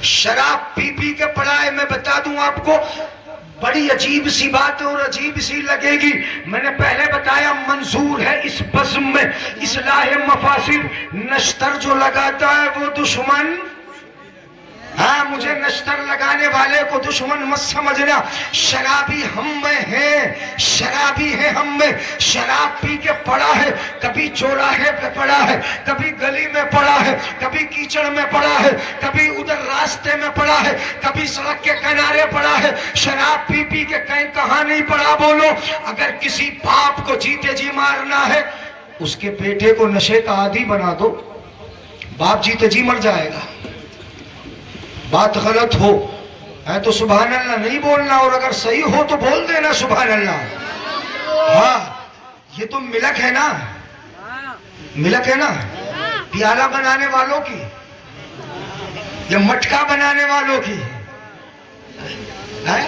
شراب پی پی کے پڑا ہے. میں بتا دوں آپ کو بڑی عجیب سی بات اور عجیب سی لگے گی. میں نے پہلے بتایا منظور ہے اس بزم میں اصلاح مفاسد. نشتر جو لگاتا ہے وہ دشمن. ہاں مجھے نشتر لگانے والے کو دشمن مت سمجھنا. شرابی ہم میں ہیں, شرابی ہے ہم میں. شراب پی کے پڑا ہے, کبھی چوراہے پہ پڑا ہے, کبھی گلی میں پڑا ہے, کبھی کیچڑ میں پڑا ہے, کبھی ادھر راستے میں پڑا ہے, کبھی سڑک کے کنارے پڑا ہے. شراب پی پی کے کہیں کہاں نہیں پڑا بولو. اگر کسی باپ کو جیتے جی مارنا ہے اس کے بیٹے کو نشے کا عادی بنا دو, باپ جیتے جی مر جائے گا. بات غلط ہو ہے تو سبحان اللہ نہیں بولنا, اور اگر صحیح ہو تو بول دینا سبحان اللہ. ہاں یہ تو ملک ہے نا, ملک ہے نا. پیالہ بنانے والوں کی یا مٹکا بنانے والوں کی ہے؟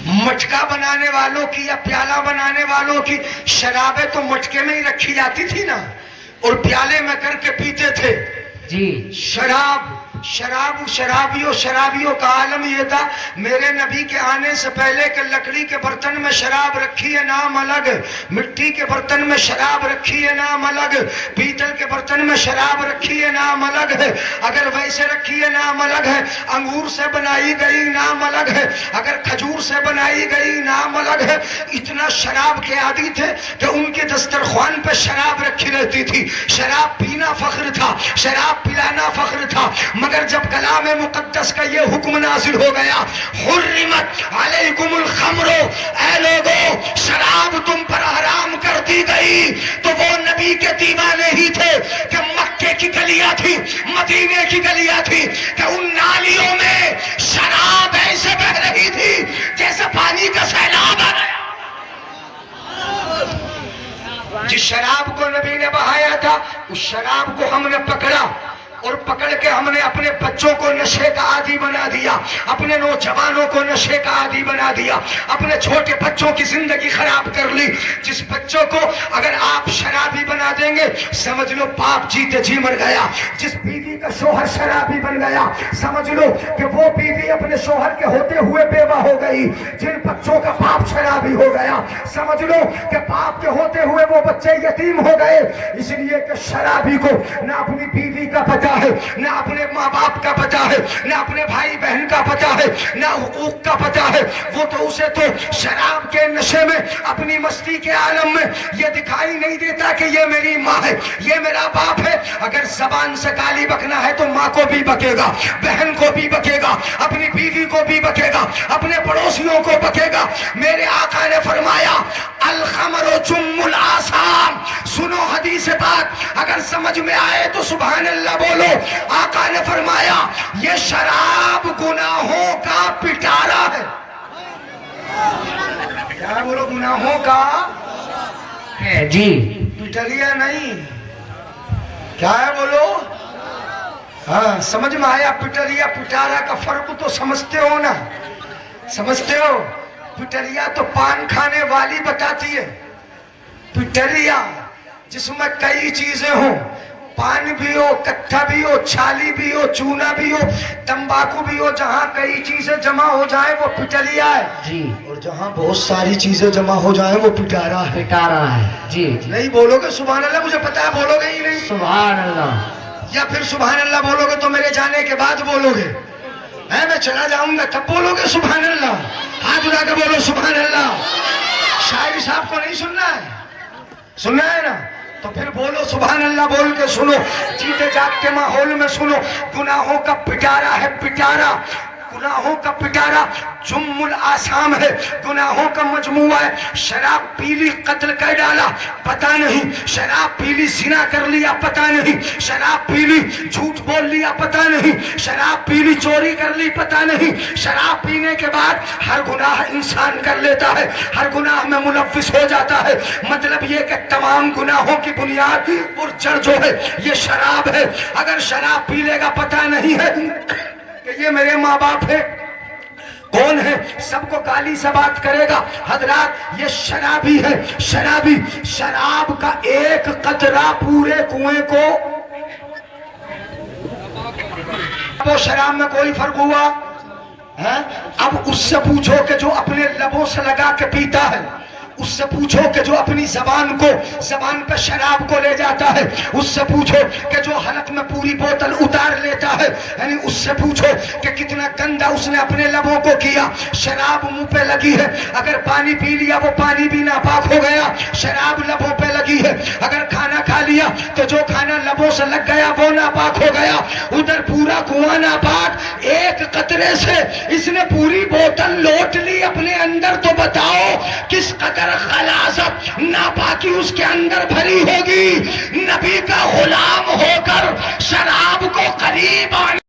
مٹکا بنانے والوں کی یا پیالہ بنانے والوں کی. شرابیں تو مٹکے میں ہی رکھی جاتی تھی نا, اور پیالے میں کر کے پیتے تھے جی. شرابیوں کا عالم یہ تھا. میرے نبی کے آنے سے پہلے کہ لکڑی کے برتن میں شراب رکھی ہے نام الگ, مٹی کے برتن میں شراب رکھی ہے نام الگ, پیتل کے برتن میں شراب رکھی ہے نام الگ ہے, اگر ویسے رکھی ہے نام الگ ہے, انگور سے بنائی گئی نام الگ ہے, اگر کھجور سے بنائی گئی نام الگ ہے. اتنا شراب کے عادی تھے کہ ان کے دسترخوان پہ شراب رکھی رہتی تھی. شراب پینا فخر تھا, شراب پلانا فخر تھا. مگر جب کلام مقدس کا یہ حکم نازل ہو گیا, حرمت علیکم الخمر, اے لوگو شراب تم پر حرام کر دی گئی, تو وہ نبی کے دیوانے ہی تھے کہ مکے کی گلیاں تھی, مدینے کی گلیاں تھی, کہ ان نالیوں میں شراب ایسے بہ رہی تھی جیسے پانی کا سیلاب آ گیا. جس شراب کو نبی نے بہایا تھا اس شراب کو ہم نے پکڑا, اور پکڑ کے ہم نے اپنے بچوں کو نشے کا عادی بنا دیا, اپنے نوجوانوں کو نشے کا عادی بنا دیا, اپنے چھوٹے بچوں کی زندگی خراب کر لی. جس بچوں کو اگر آپ شرابی بنا دیں گے سمجھ لو باپ جیتے جی مر گیا. جس بیوی کا شوہر شرابی بن گیا سمجھ لو کہ وہ بیوی اپنے شوہر کے ہوتے ہوئے بیوہ ہو گئی. جن بچوں کا باپ شرابی ہو گیا سمجھ لو کہ باپ کے ہوتے ہوئے وہ بچے یتیم ہو گئے. اس لیے کہ شرابی کو نہ اپنی بیوی کا پتہ ہے, نہ اپنے ماں باپ کا پتہ ہے, نہ اپنے بھائی بہن کا پتہ ہے, نہ حقوق کا پتہ ہے. وہ تو اسے تو شراب کے نشے میں اپنی مستی کے عالم میں یہ دکھائی نہیں دیتا کہ یہ میری ماں ہے, یہ میرا باپ ہے. اگر زبان سے گالی بکنا ہے تو ماں کو بھی بکے گا, بہن کو بھی بکے گا, اپنی بیوی کو بھی بکے گا, اپنے پڑوسیوں کو بکے گا. میرے آقا نے فرمایا الخمر جم الآثام. سنو حدیث پاک, اگر سمجھ میں آئے تو سبحان اللہ بولو. آقا نے فرمایا یہ شراب گناہوں کا پٹارا ہے. کیا بولو؟ گناہوں کا ہے جی, پٹریا نہیں. کیا ہے بولو؟ ہاں سمجھ میں آیا. پٹریا پٹارا کا فرق تو سمجھتے ہو نا, سمجھتے ہو؟ پٹریا تو پان کھانے والی بتاتی ہے. پٹریا جس میں کئی چیزیں ہوں, پان بھی ہو, کٹھا بھی ہو, چھالی بھی ہو, چونا بھی ہو, تمباکو بھی ہو, جہاں کئی چیزیں جمع ہو جائیں وہ پٹریا ہے جی, اور جہاں بہت ساری چیزیں جمع ہو جائیں وہ پٹارا ہے. پٹارا ہے جی. نہیں بولو گے سبحان اللہ؟ مجھے پتا ہے بولو گے ہی نہیں سبحان اللہ, یا پھر سبحان اللہ بولو گے تو میرے جانے کے بعد بولو گے, میں چلا جاؤں گا تب بولو گے سبحان اللہ. ہاتھ اٹھا کے بولو سبحان اللہ. شاعری صاحب کو نہیں سننا ہے؟ سننا ہے نا؟ تو پھر بولو سبحان اللہ, بول کے سنو, جیتے جاگتے ماحول میں سنو. گناہوں کا پٹارا ہے, پٹارا, گناہوں کا پٹارا جم الآثام ہے, گناہوں کا مجموعہ ہے. شراب پی لی قتل کر ڈالا پتہ نہیں, شراب پی لی زنا کر لیا پتہ نہیں, شراب پی لی جھوٹ بول لیا پتہ نہیں, شراب پی لی چوری کر لی پتہ نہیں. شراب پینے کے بعد ہر گناہ انسان کر لیتا ہے, ہر گناہ میں ملوث ہو جاتا ہے. مطلب یہ کہ تمام گناہوں کی بنیاد اور جڑ جو ہے یہ شراب ہے. اگر شراب پی لے گا پتہ نہیں ہے کہ یہ میرے ماں باپ ہے, کون ہے, سب کو گالی سے بات کرے گا. حضرات یہ شرابی ہے, شرابی. شراب کا ایک قطرہ پورے کنویں کو وہ شراب میں کوئی فرق ہوا؟ اب اس سے پوچھو کہ جو اپنے لبوں سے لگا کے پیتا ہے، اس سے پوچھو کہ جو اپنی زبان پہ شراب کو لے جاتا ہے، اس سے پوچھو کہ جو حلق میں پوری بوتل اتار لیتا ہے، یعنی اس سے پوچھو کہ کتنا گندا اس نے اپنے لبوں کو کیا۔ شراب منہ پہ لگی ہے، اگر پانی پی لیا وہ پانی بھی ناپاک ہو گیا، شراب لبوں پہ لگی ہے۔ اگر کھانا کھا لیا تو جو کھانا لبوں سے لگ گیا وہ ناپاک ہو گیا، ادھر پورا کنواں ناپاک۔ ایک قطرے سے اس نے پوری بوتل لوٹ لی اپنے اندر، تو بتاؤ کس قدر غلاظت ناپاکی اس کے اندر بھری ہوگی۔ نبی کا غلام ہو کر شراب کو قریب آنے